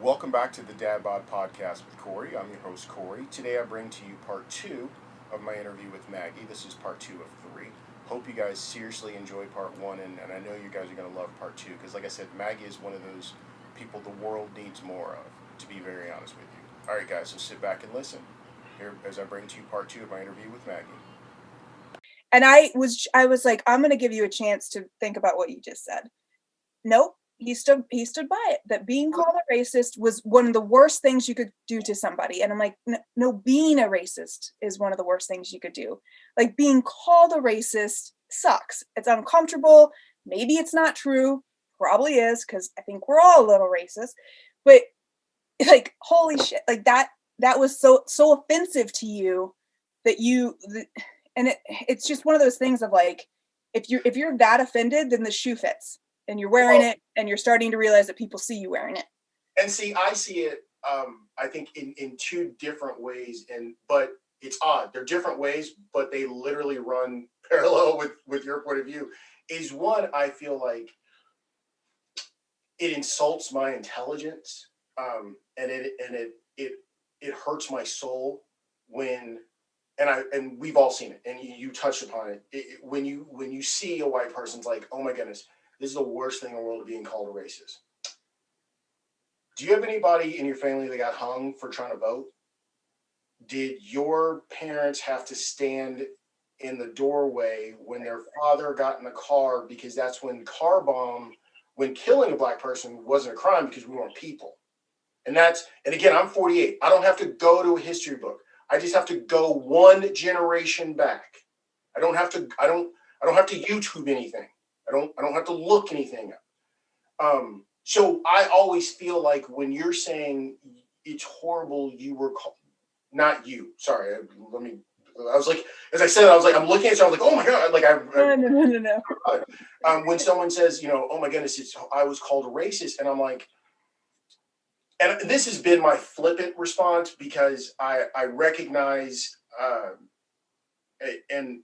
Welcome back to the Dad Bod Podcast with Corey. I'm your host, Corey. Today I bring to you part two of my interview with Maggie. This is part two of three. Hope you guys seriously enjoy part one, and I know you guys are going to love part two because, like I said, Maggie is one of those people the world needs more of, to be very honest with you. All right, guys, so sit back and listen here as I bring to you part two of my interview with Maggie. And I was like, I'm going to give you a chance to think about what you just said. Nope. He stood by it, that being called a racist was one of the worst things you could do to somebody. And I'm like, no, being a racist is one of the worst things you could do. Like, being called a racist sucks. It's uncomfortable. Maybe it's not true. Probably is, because I think we're all a little racist. But like, holy shit, like that was so offensive to you that it's just one of those things of like, if you're that offended, then the shoe fits and you're wearing it and you're starting to realize that people see you wearing it. And see, I see it, I think, in two different ways, but it's odd. They're different ways, but they literally run parallel with your point of view. Is one, I feel like it insults my intelligence, and it hurts my soul when, and we've all seen it, and you touched upon it. When you see a white person's like, oh my goodness, this is the worst thing in the world, being called a racist. Do you have anybody in your family that got hung for trying to vote? Did your parents have to stand in the doorway when their father got in the car, because that's when when killing a black person wasn't a crime because we weren't people? And again, I'm 48. I don't have to go to a history book. I just have to go one generation back. I don't have to YouTube anything. I don't have to look anything up. So I always feel like when you're saying it's horrible, you were not you. Sorry, let me. I was like, as I said, I was like, I'm looking at you. I was like, oh my god, like no. When someone says, oh my goodness, I was called a racist, and I'm like, and this has been my flippant response, because I recognize and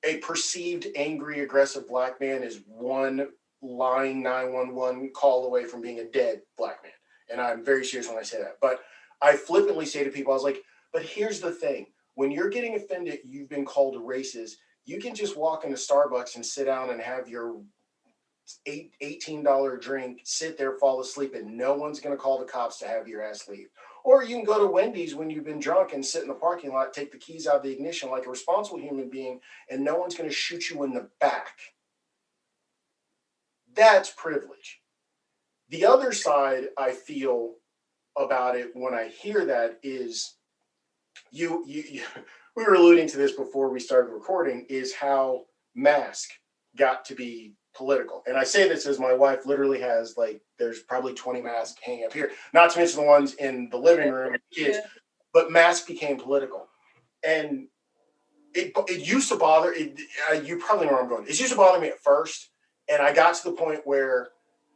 a perceived angry, aggressive black man is one lying 911 call away from being a dead black man. And I'm very serious when I say that. But I flippantly say to people, I was like, but here's the thing. When you're getting offended, you've been called a racist, you can just walk into Starbucks and sit down and have your $18 drink, sit there, fall asleep, and no one's going to call the cops to have your ass leave. Or you can go to Wendy's when you've been drunk and sit in the parking lot, take the keys out of the ignition like a responsible human being, and no one's going to shoot you in the back. That's privilege. The other side I feel about it when I hear that is, you we were alluding to this before we started recording, is how mask got to be political. And I say this as my wife literally has, like, there's probably 20 masks hanging up here, not to mention the ones in the living room with kids. Yeah. But masks became political, and it used to bother you probably know where I'm going. It used to bother me at first, and I got to the point where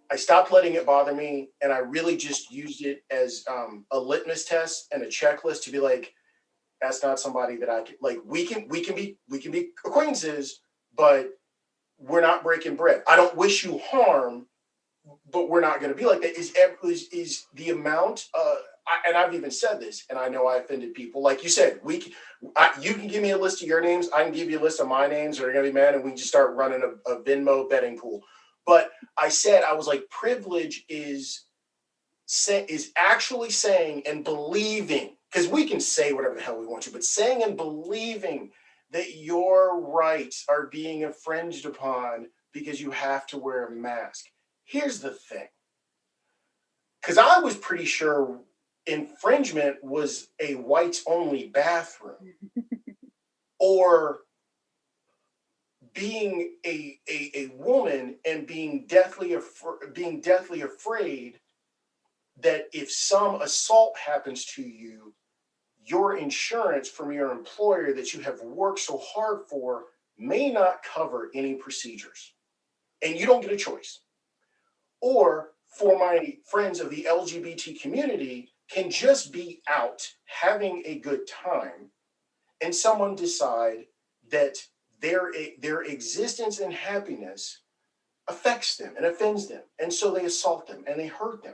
I stopped letting it bother me, and I really just used it as a litmus test and a checklist to be like, that's not somebody that I can, like, we can be acquaintances, but we're not breaking bread. I don't wish you harm, but we're not going to be like that. Is the amount, and I've even said this, and I know I offended people. Like you said, you can give me a list of your names, I can give you a list of my names, or you're going to be mad, and we just start running a Venmo betting pool. But I said, I was like, privilege is actually saying and believing, because we can say whatever the hell we want to, but saying and believing that your rights are being infringed upon because you have to wear a mask. Here's the thing, because I was pretty sure infringement was a whites only bathroom, or being a woman and being deathly afraid that if some assault happens to you, your insurance from your employer that you have worked so hard for may not cover any procedures, and you don't get a choice. Or for my friends of the LGBT community, can just be out having a good time, and someone decide that their existence and happiness affects them and offends them, and so they assault them and they hurt them.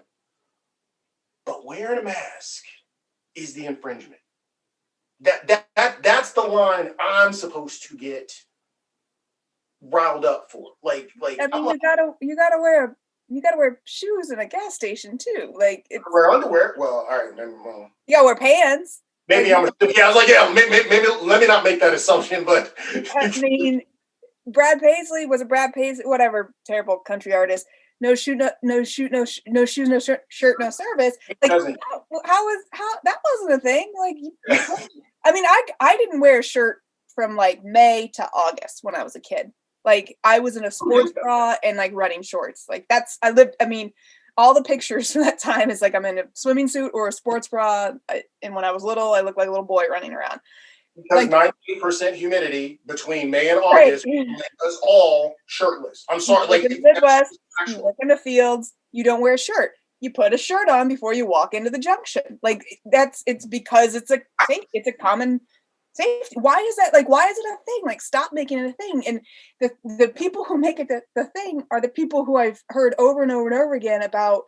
but wearing a mask is the infringement. That's the line I'm supposed to get riled up for. Like I mean, I'm you gotta wear shoes in a gas station too. Like it's wear underwear. Well, all right, well, you gotta wear pants. maybe Like, I was like, yeah, maybe let me not make that assumption, but I mean, Brad Paisley was a Brad Paisley, whatever terrible country artist. No shoe, no shoot, no shoes, no shirt, no service. it Like doesn't. how that wasn't a thing. Like I mean, I didn't wear a shirt from like May to August when I was a kid. Like I was in a sports bra and like running shorts. Like I mean, all the pictures from that time is like I'm in a swimming suit or a sports bra. And when I was little, I looked like a little boy running around. Because Like 98% humidity between May and right. August make us all shirtless. I'm sorry, You live like in the Midwest, you actual. work in the fields, you don't wear a shirt. You put a shirt on before you walk into the junction. Like it's because it's a common safety. Why is that why is it a thing? Like stop making it a thing. And the people who make it the thing are the people who I've heard over and over and over again about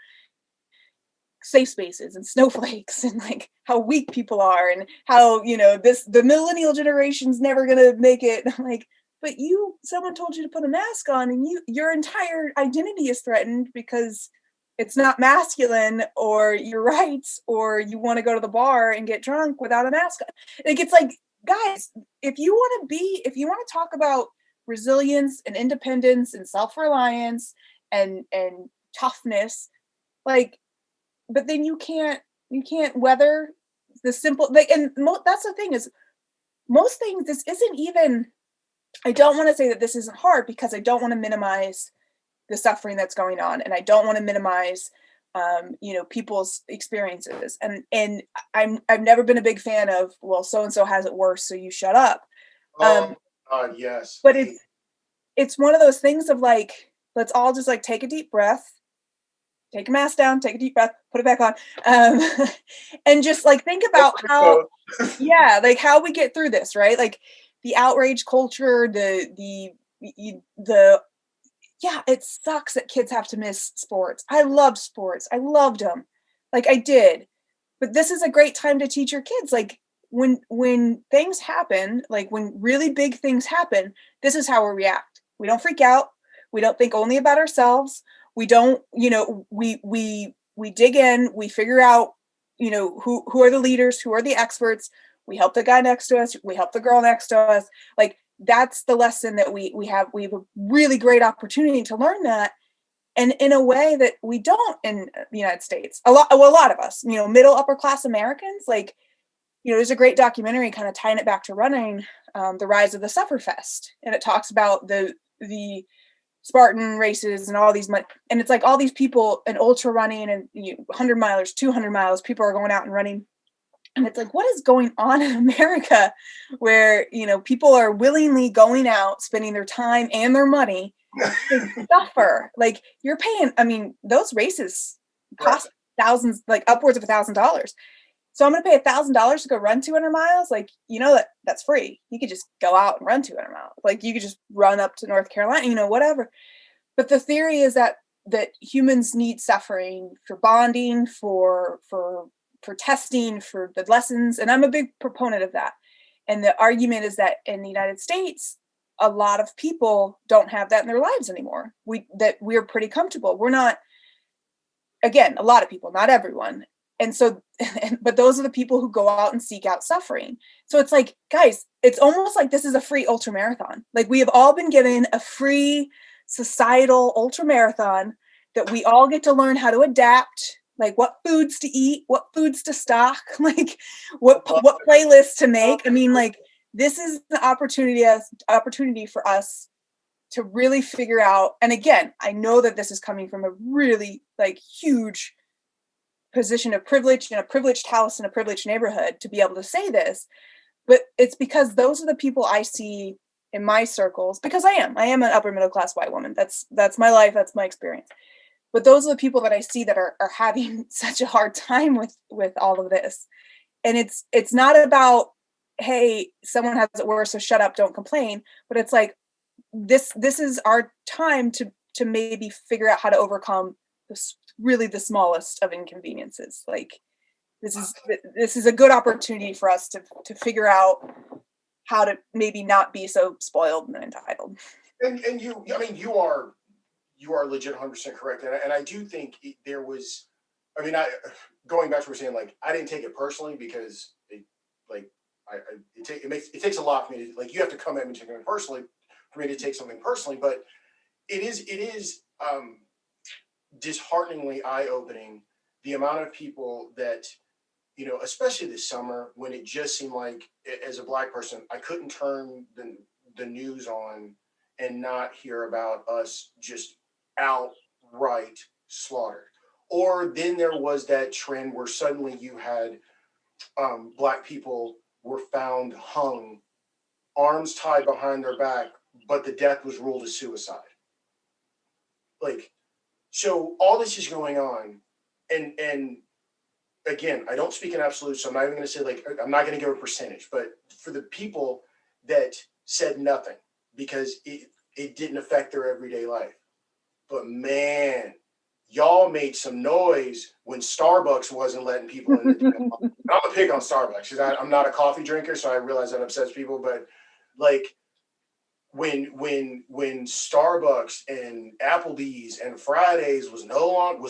safe spaces and snowflakes and like how weak people are and how the millennial generation's never gonna make it. I'm like, but someone told you to put a mask on and your entire identity is threatened because it's not masculine or your rights or you want to go to the bar and get drunk without a mask on. Like it's like, guys, if you want to talk about resilience and independence and self-reliance and toughness, like, but then you can't weather the simple that's the thing is most things this isn't even. I don't want to say that this isn't hard because I don't want to minimize the suffering that's going on and I don't want to minimize people's experiences and I've never been a big fan of, well, so and so has it worse so you shut up. Yes, But it's one of those things of like, let's all just like take a deep breath, take a mask down, take a deep breath, put it back on, and just like think about how like how we get through this, right? Like the outrage culture, the it sucks that kids have to miss sports. I love sports. I loved them. Like I did. But this is a great time to teach your kids. Like when things happen, like when really big things happen, this is how we react. We don't freak out. We don't think only about ourselves. We don't, we dig in, we figure out, who are the leaders, who are the experts. We help the guy next to us. We help the girl next to us. Like that's the lesson that we have a really great opportunity to learn that. And in a way that we don't in the United States, a lot of us, middle upper class Americans, like, there's a great documentary kind of tying it back to running, The Rise of the Sufferfest. And it talks about the Spartan races and all these, and it's like all these people in ultra running and 100 milers, 200 miles, people are going out and running. And it's like, what is going on in America where, people are willingly going out, spending their time and their money to suffer? Like you're paying, I mean, those races cost thousands, like upwards of $1,000. So I'm going to pay $1,000 to go run 200 miles. Like, that's free. You could just go out and run 200 miles. Like you could just run up to North Carolina, whatever. But the theory is that humans need suffering for bonding, for testing, for the lessons. And I'm a big proponent of that. And the argument is that in the United States, a lot of people don't have that in their lives anymore. We're pretty comfortable. We're not, again, a lot of people, not everyone. And so, but those are the people who go out and seek out suffering. So it's like, guys, it's almost like this is a free ultra marathon. Like we have all been given a free societal ultra marathon that we all get to learn how to adapt, like what foods to eat, what foods to stock, like what playlists to make. I mean, like this is the opportunity for us to really figure out. And again, I know that this is coming from a really like huge position of privilege in a privileged house in a privileged neighborhood to be able to say this, but it's because those are the people I see in my circles, because I am an upper middle class white woman. That's my life. That's my experience. But those are the people that I see that are having such a hard time with all of this. And it's not about, hey, someone has it worse, so shut up, don't complain. But it's like, this is our time to maybe figure out how to overcome this really the smallest of inconveniences. Like this is a good opportunity for us to figure out how to maybe not be so spoiled and entitled. And you, I mean, you are legit 100% correct, and I do think there was, I mean, I going back to what we're saying, like I didn't take it personally because like it takes a lot for me to, like, you have to come at me taking it personally for me to take something personally, but it is dishearteningly eye opening the amount of people that, especially this summer when it just seemed like, as a Black person, I couldn't turn the news on and not hear about us just outright slaughtered. Or then there was that trend where suddenly you had Black people were found hung, arms tied behind their back, but the death was ruled as suicide. Like, so all this is going on, and again, I don't speak in absolutes, so I'm not even going to say, like, I'm not going to give a percentage, but for the people that said nothing because it didn't affect their everyday life. But man, y'all made some noise when Starbucks wasn't letting people in the gym. I'm gonna pick on Starbucks because I'm not a coffee drinker, so I realize that upsets people. But like when Starbucks and Applebee's and Fridays was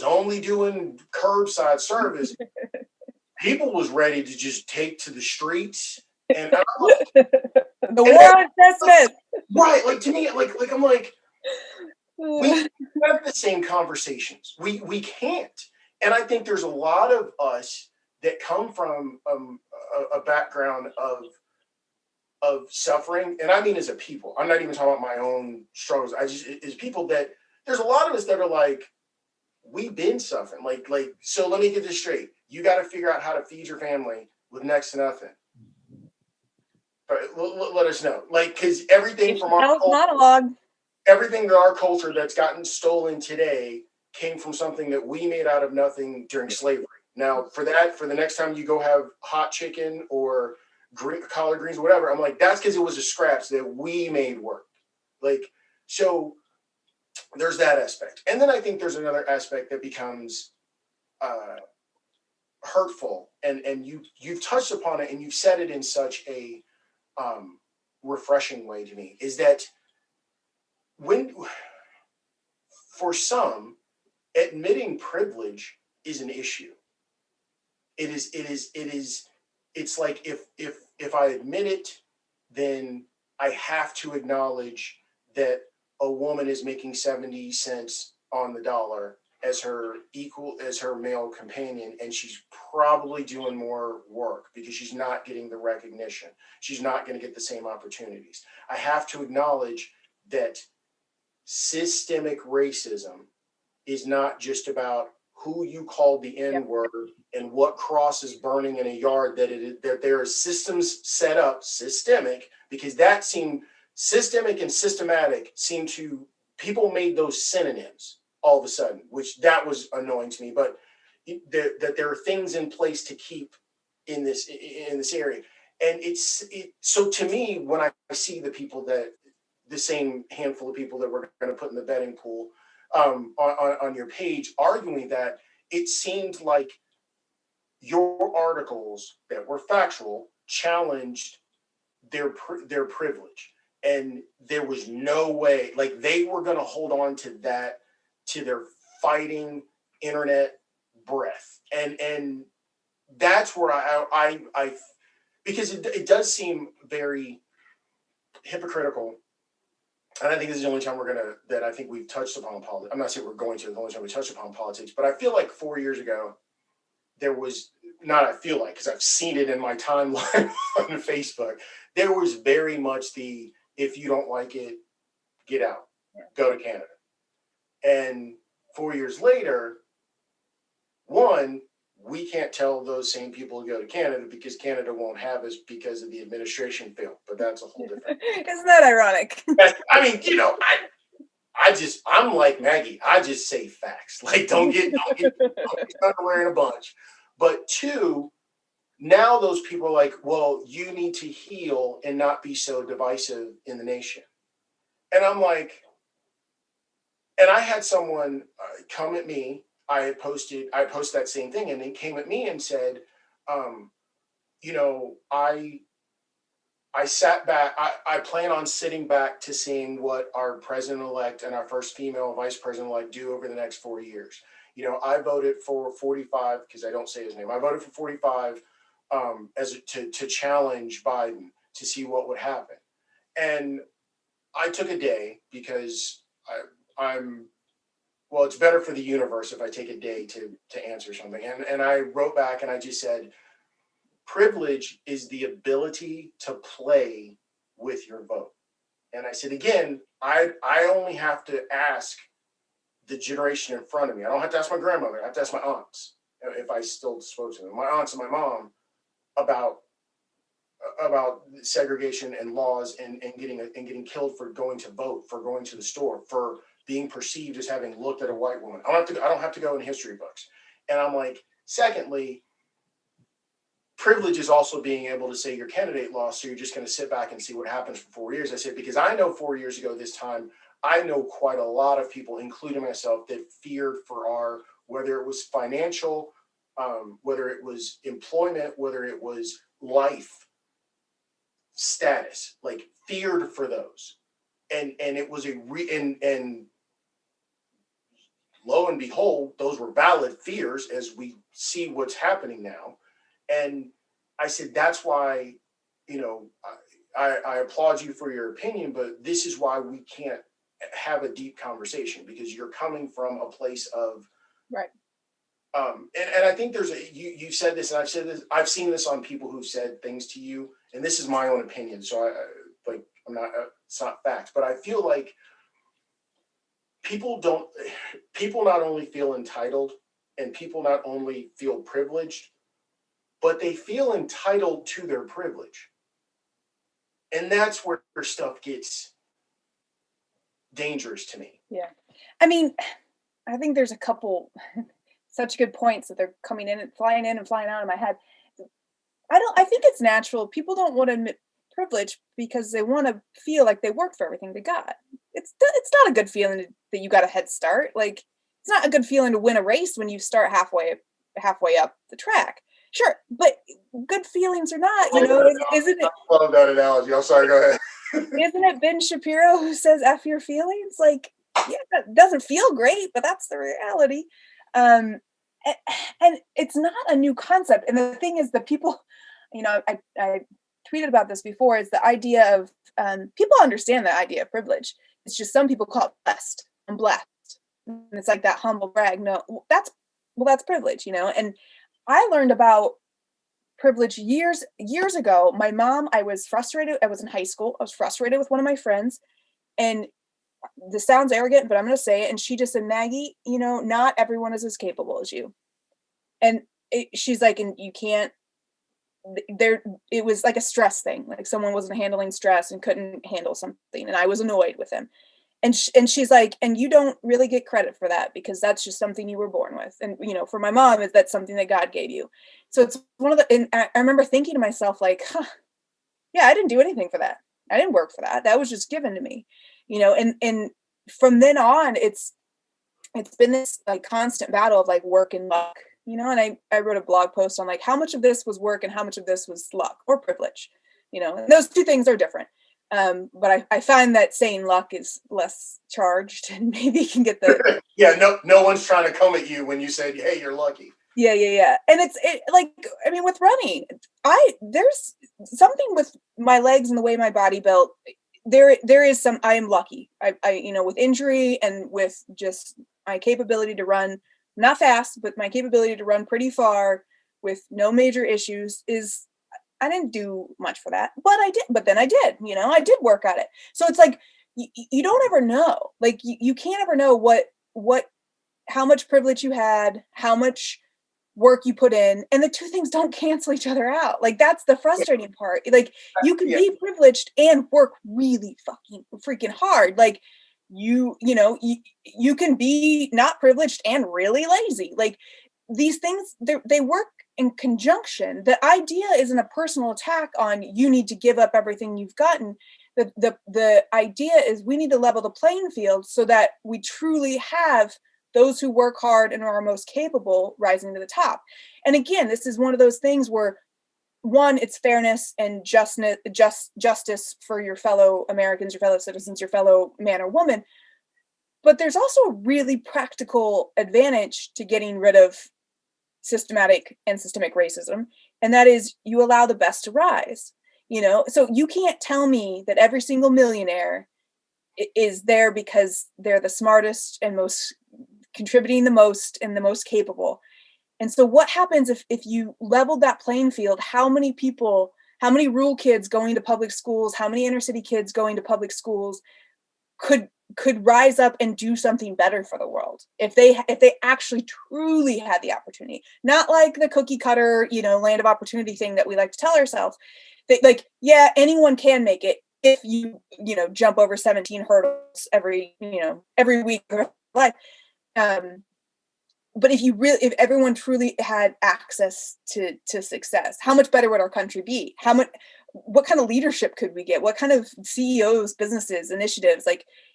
only doing curbside service, people was ready to just take to the streets. And I'm like, The war on Christmas. right, like, to me, like I'm like, we have the same conversations. We can't. And I think there's a lot of us that come from a background of suffering, and I mean as a people. I'm not even talking about my own struggles. I just, as people, that there's a lot of us that are like, we've been suffering. Like so let me get this straight. You got to figure out how to feed your family with next to nothing. Let us know, like, because everything from our monologue. Everything that our culture that's gotten stolen today came from something that we made out of nothing during slavery. Now, for the next time you go have hot chicken or collard greens, whatever, I'm like, that's because it was the scraps that we made work. Like, so there's that aspect. And then I think there's another aspect that becomes hurtful. And you've touched upon it and you've said it in such a refreshing way to me, is that when, for some, admitting privilege is an issue. It's like, if I admit it, then I have to acknowledge that a woman is making 70 cents on the dollar as her male companion, and she's probably doing more work because she's not getting the recognition. She's not going to get the same opportunities. I have to acknowledge that systemic racism is not just about who you called the N-word and what cross is burning in a yard, that there are systems set up, systemic, because that seemed systemic and systematic seem to, people made those synonyms all of a sudden, which that was annoying to me, but that there are things in place to keep in this area. And so to me, when I see the same handful of people that we're going to put in the betting pool on your page arguing that, it seemed like your articles that were factual challenged their privilege, and there was no way, like, they were going to hold on to that, to their fighting internet breath, and that's where I because it does seem very hypocritical. And I think this is the only time that I think we've touched upon politics. I'm not saying we're going to, the only time we touched upon politics, but I feel like 4 years ago, there was, not I feel like, because I've seen it in my timeline on Facebook, there was very much if you don't like it, get out, go to Canada. And 4 years later, we can't tell those same people to go to Canada because Canada won't have us because of the administration failed. But that's a whole different. Isn't that ironic? I mean, I'm like Maggie. I just say facts. Like, don't get underwear in a bunch. But two, now those people are like, well, you need to heal and not be so divisive in the nation. And I'm like, and I had someone come at me I posted that same thing, and they came at me and said, you know, I sat back. I plan on sitting back to seeing what our president-elect and our first female vice president-elect do over the next 4 years. You know, I voted for 45, because I don't say his name. I voted for 45 to challenge Biden to see what would happen. And I took a day because I'm well, it's better for the universe if I take a day to answer something. And I wrote back and I just said, privilege is the ability to play with your vote. And I said, again, I only have to ask the generation in front of me. I don't have to ask my grandmother. I have to ask my aunts, if I still spoke to them, my aunts and my mom, about segregation and laws and getting killed for going to vote, for going to the store, for being perceived as having looked at a white woman. I don't have to go in history books. And I'm like, secondly, privilege is also being able to say your candidate lost, so you're just going to sit back and see what happens for 4 years. I said, because I know 4 years ago this time, I know quite a lot of people, including myself, that feared for whether it was financial, whether it was employment, whether it was life status, like feared for those. And it was and lo and behold, those were valid fears as we see what's happening now. And I said, that's why, you know, I applaud you for your opinion, but this is why we can't have a deep conversation, because you're coming from a place of right. And I think you said this, and I've said this, I've seen this on people who've said things to you, and this is my own opinion. So it's not facts, but I feel like people not only feel entitled, and people not only feel privileged, but they feel entitled to their privilege. And that's where stuff gets dangerous to me. Yeah. I mean, I think there's a couple such good points that they're coming in and flying out of my head. I think it's natural. People don't want to admit privilege because they want to feel like they worked for everything they got. It's not a good feeling that you got a head start. Like, it's not a good feeling to win a race when you start halfway up the track. Sure, but good feelings or not, you know, isn't it? I love that analogy. I'm sorry, go ahead. Isn't it Ben Shapiro who says F your feelings? Like, yeah, that doesn't feel great, but that's the reality. And it's not a new concept. And the thing is, the people, you know, I tweeted about this before, is the idea of people understand the idea of privilege. It's just some people call it blessed. I'm blessed. And it's like that humble brag. No, that's privilege, you know. And I learned about privilege years ago. My mom, I was frustrated. I was in high school. I was frustrated with one of my friends, and this sounds arrogant, but I'm going to say it. And she just said, Maggie, you know, not everyone is as capable as you. And she's like, and you can't, it was like a stress thing. Like someone wasn't handling stress and couldn't handle something. And I was annoyed with him. And she's like, and you don't really get credit for that, because that's just something you were born with. And, you know, for my mom, that's something that God gave you. So it's one of the, and I remember thinking to myself, like, yeah, I didn't do anything for that. I didn't work for that. That was just given to me, you know. And from then on, it's been this like constant battle of like work and luck, you know. And I wrote a blog post on like how much of this was work and how much of this was luck or privilege, you know. And those two things are different. But I find that saying luck is less charged, and maybe you can get the yeah. No one's trying to come at you when you say, "Hey, you're lucky." Yeah. And it's like, I mean, with running, there's something with my legs and the way my body built. There is some, I am lucky. I you know, with injury and with just my capability to run, not fast, but my capability to run pretty far with no major issues is, I didn't do much for that, but then I did, you know, I did work at it. So it's like, you don't ever know, like you can't ever know how much privilege you had, how much work you put in, and the two things don't cancel each other out. Like, that's the frustrating part. Like, you can be privileged and work really freaking hard. Like, you know, you can be not privileged and really lazy. Like, these things, they work in conjunction. The idea isn't a personal attack on you need to give up everything you've gotten. The idea is we need to level the playing field so that we truly have those who work hard and are most capable rising to the top. And again, this is one of those things where, one, it's fairness and justice for your fellow Americans, your fellow citizens, your fellow man or woman. But there's also a really practical advantage to getting rid of systemic racism, and that is you allow the best to rise. So you can't tell me that every single millionaire is there because they're the smartest and most contributing the most and the most capable. And so what happens if you leveled that playing field? How many rural kids going to public schools, how many inner city kids going to public schools could rise up and do something better for the world if they actually truly had the opportunity? Not like the cookie cutter, land of opportunity thing that we like to tell ourselves. That, yeah, anyone can make it if you jump over 17 hurdles every week of your life. But if everyone truly had access to success, how much better would our country be? What kind of leadership could we get? What kind of CEOs, businesses, initiatives?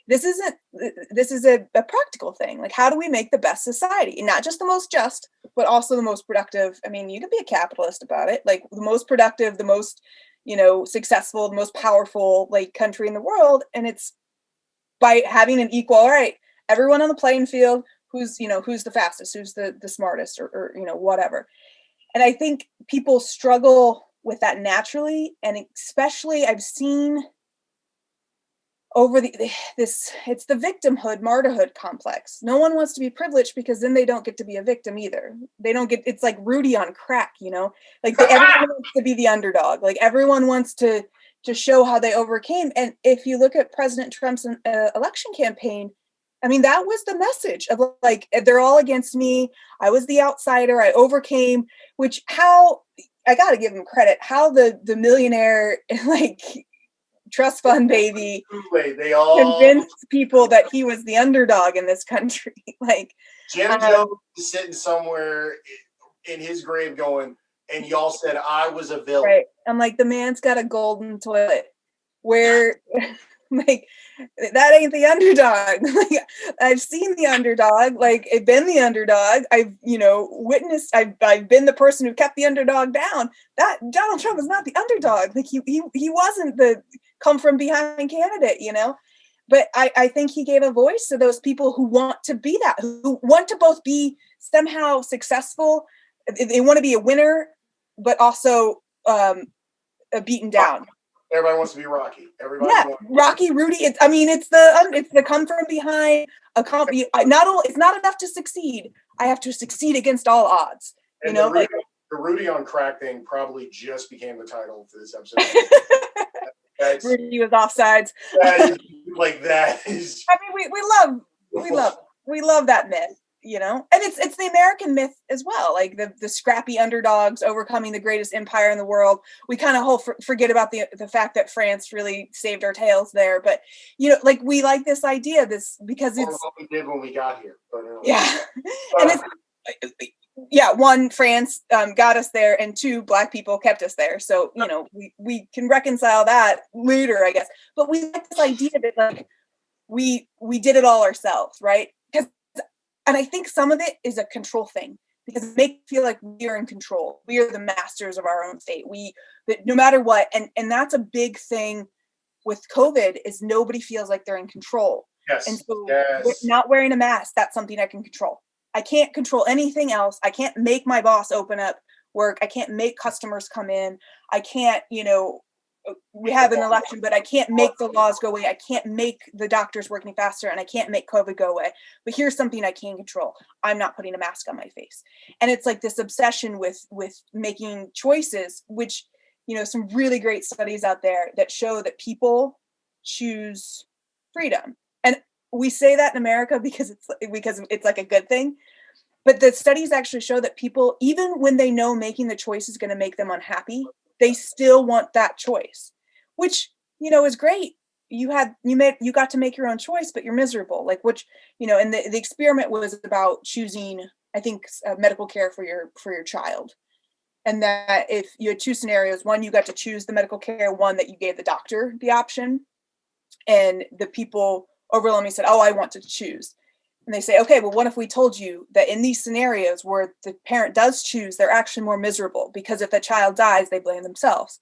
This is a practical thing. How do we make the best society? And not just the most just, but also the most productive. I mean, you can be a capitalist about it. The most productive, the most, successful, the most powerful, country in the world. And it's by having an equal, all right, everyone on the playing field, who's the fastest, who's the smartest, or whatever. And I think people struggle with that naturally. And especially I've seen over it's the victimhood, martyrhood complex. No one wants to be privileged because then they don't get to be a victim either. They don't get, it's like Rudy on crack, everyone wants to be the underdog. Everyone wants to show how they overcame. And if you look at President Trump's election campaign, I mean, that was the message of they're all against me. I was the outsider. I overcame, how I got to give him credit, how the millionaire, trust fund baby they all convinced people that he was the underdog in this country. Jim Jones is sitting somewhere in his grave going, and y'all said I was a villain. Right. I'm the man's got a golden toilet. Where that ain't the underdog. I've seen the underdog, I've been the underdog. I've, witnessed, I've been the person who kept the underdog down. That Donald Trump is not the underdog. He wasn't the come from behind candidate, but I think he gave a voice to those people who want to be that, who want to both be somehow successful. They want to be a winner, but also beaten down. Everybody wants to be Rocky. Rocky, Rudy. It's the come from behind. It's not enough to succeed. I have to succeed against all odds. And the Rudy on crack thing probably just became the title for this episode. Rudy was offsides. That is. I mean, we love that myth. And it's the American myth as well, the scrappy underdogs overcoming the greatest empire in the world. We kind of forget about the fact that France really saved our tails there, but we like this idea, because it's what we did when we got here. But, and it's one, France got us there, and two, Black people kept us there. So we can reconcile that later, I guess. But we like this idea that we did it all ourselves, right? And I think some of it is a control thing, because it makes it feel like we are in control. We are the masters of our own fate. That no matter what, and that's a big thing with COVID, is nobody feels like they're in control. Yes. And so not wearing a mask, that's something I can control. I can't control anything else. I can't make my boss open up work. I can't make customers come in. I can't, we have an election, but I can't make the laws go away. I can't make the doctors work any faster, and I can't make COVID go away. But here's something I can control. I'm not putting a mask on my face. And it's this obsession with making choices, which, some really great studies out there that show that people choose freedom. And we say that in America because it's a good thing. But the studies actually show that people, even when they know making the choice is going to make them unhappy, they still want that choice, which, is great. You got to make your own choice, but you're miserable. And the experiment was about choosing, I think, medical care for your child. And that if you had two scenarios, one, you got to choose the medical care, one that you gave the doctor the option. And the people overwhelmingly said, oh, I want to choose. And they say, okay, well, what if we told you that in these scenarios where the parent does choose, they're actually more miserable, because if the child dies, they blame themselves,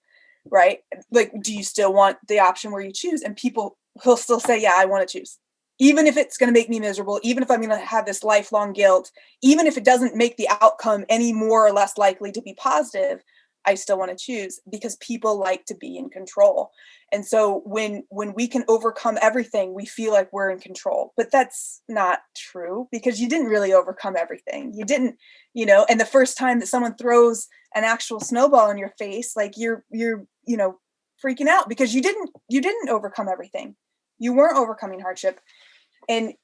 right? Like, do you still want the option where you choose? And people will still say, yeah, I want to choose. Even if it's going to make me miserable, even if I'm going to have this lifelong guilt, even if it doesn't make the outcome any more or less likely to be positive, I still want to choose, because people like to be in control. And so when we can overcome everything, we feel like we're in control. But that's not true, because you didn't really overcome everything. You didn't, and the first time that someone throws an actual snowball in your face, like you're freaking out, because you didn't overcome everything. You weren't overcoming hardship. And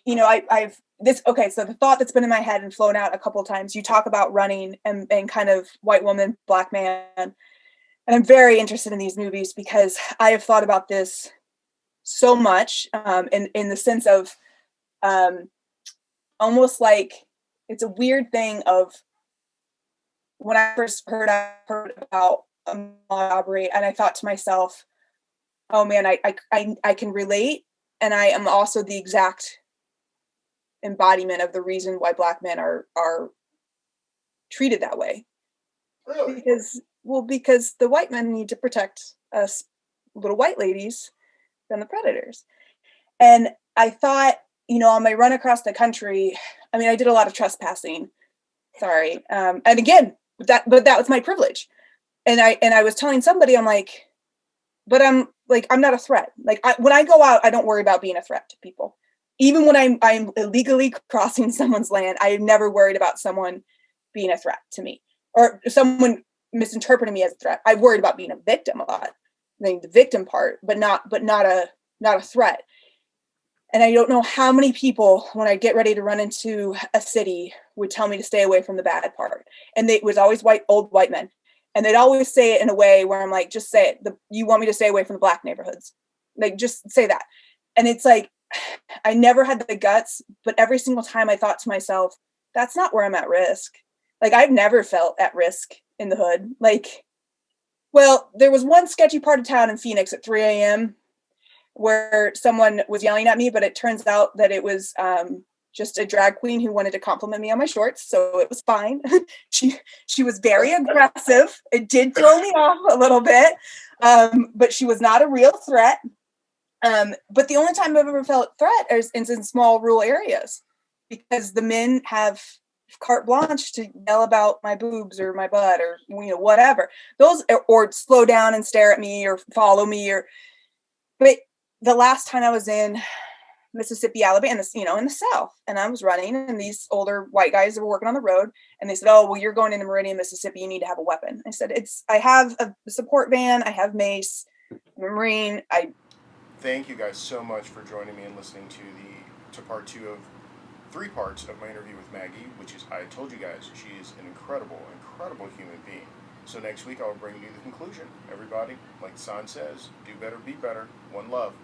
so the thought that's been in my head and flown out a couple of times, you talk about running and kind of white woman, black man. And I'm very interested in these movies, because I have thought about this so much, in the sense of almost like it's a weird thing of when I first heard about a robbery, and I thought to myself, oh man, I can relate. And I am also the exact embodiment of the reason why black men are treated that way. Really? Because the white men need to protect us little white ladies from the predators. And I thought, on my run across the country, I mean, I did a lot of trespassing. Sorry. And again, that was my privilege. And I was telling somebody, I'm like, but I'm not a threat. Like, when I go out, I don't worry about being a threat to people. Even when I'm illegally crossing someone's land, I never worried about someone being a threat to me, or someone misinterpreting me as a threat. I've worried about being a victim a lot, like the victim part, but not a threat. And I don't know how many people, when I get ready to run into a city, would tell me to stay away from the bad part. And it was always old white men. And they'd always say it in a way where I'm like, just say it. You want me to stay away from the black neighborhoods? Like, just say that. And it's like, I never had the guts, but every single time I thought to myself, that's not where I'm at risk. Like, I've never felt at risk in the hood. Like, well, there was one sketchy part of town in Phoenix at 3 a.m. where someone was yelling at me, but it turns out that it was just a drag queen who wanted to compliment me on my shorts, so it was fine. she was very aggressive. It did throw me off a little bit, but she was not a real threat. But the only time I've ever felt threat is in small rural areas, because the men have carte blanche to yell about my boobs or my butt or whatever. Those, or slow down and stare at me or follow me, but the last time I was in Mississippi, Alabama, in the South, and I was running, and these older white guys were working on the road, and they said, oh, well, you're going into Meridian, Mississippi, you need to have a weapon. I said, I have a support van, I have mace, I'm a Marine. Thank you guys so much for joining me and listening to part 2 of 3 parts of my interview with Maggie, which is, I told you guys, she is an incredible human being. So next week I'll bring you the conclusion. Everybody, like the sign says, do better, be better. One love.